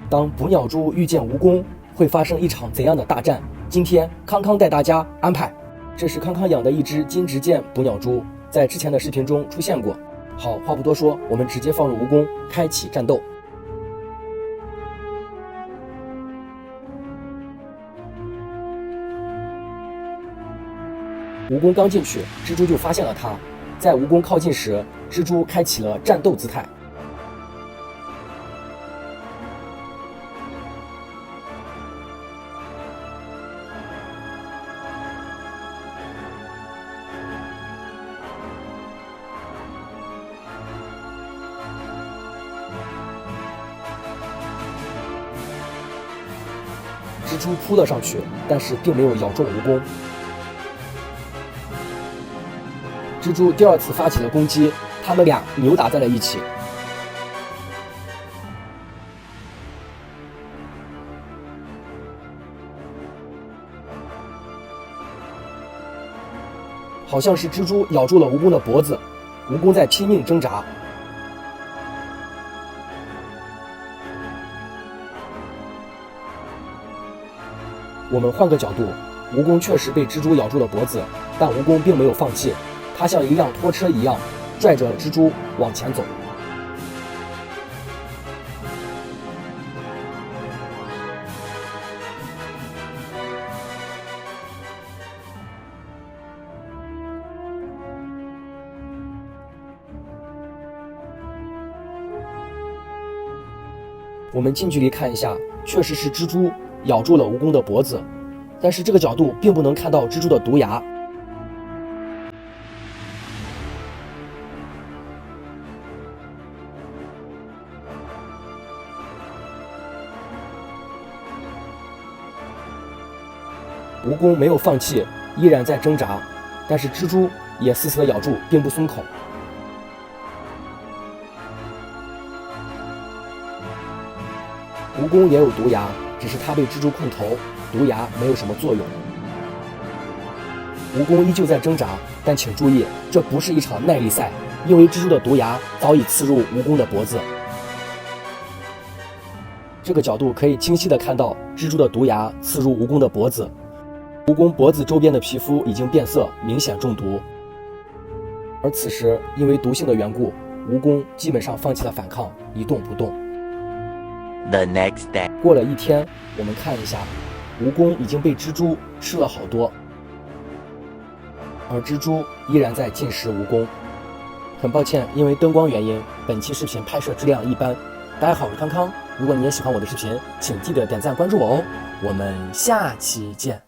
当捕鸟蛛遇见蜈蚣，会发生一场怎样的大战？今天康康带大家安排。这是康康养的一只金直剑捕鸟蛛，在之前的视频中出现过。好，话不多说，我们直接放入蜈蚣，开启战斗。蜈蚣刚进去，蜘蛛就发现了它。在蜈蚣靠近时，蜘蛛开启了战斗姿态。蜘蛛扑了上去，但是并没有咬中蜈蚣。蜘蛛第二次发起了攻击，他们俩扭打在了一起。好像是蜘蛛咬住了蜈蚣的脖子，蜈蚣在拼命挣扎。我们换个角度，蜈蚣确实被蜘蛛咬住了脖子，但蜈蚣并没有放弃，它像一辆拖车一样拽着蜘蛛往前走。我们近距离看一下，确实是蜘蛛咬住了蜈蚣的脖子，但是这个角度并不能看到蜘蛛的毒牙。蜈蚣没有放弃，依然在挣扎，但是蜘蛛也死死地咬住，并不松口。蜈蚣也有毒牙，只是它被蜘蛛控头，毒牙没有什么作用。蜈蚣依旧在挣扎，但请注意，这不是一场耐力赛，因为蜘蛛的毒牙早已刺入蜈蚣的脖子。这个角度可以清晰地看到蜘蛛的毒牙刺入蜈蚣的脖子，蜈蚣脖子周边的皮肤已经变色，明显中毒。而此时因为毒性的缘故，蜈蚣基本上放弃了反抗，一动不动。The next day， 过了一天，我们看一下，蜈蚣已经被蜘蛛吃了好多，而蜘蛛依然在进食蜈蚣。很抱歉，因为灯光原因，本期视频拍摄质量一般。大家好，我是康康，如果你也喜欢我的视频，请记得点赞关注我哦。我们下期见。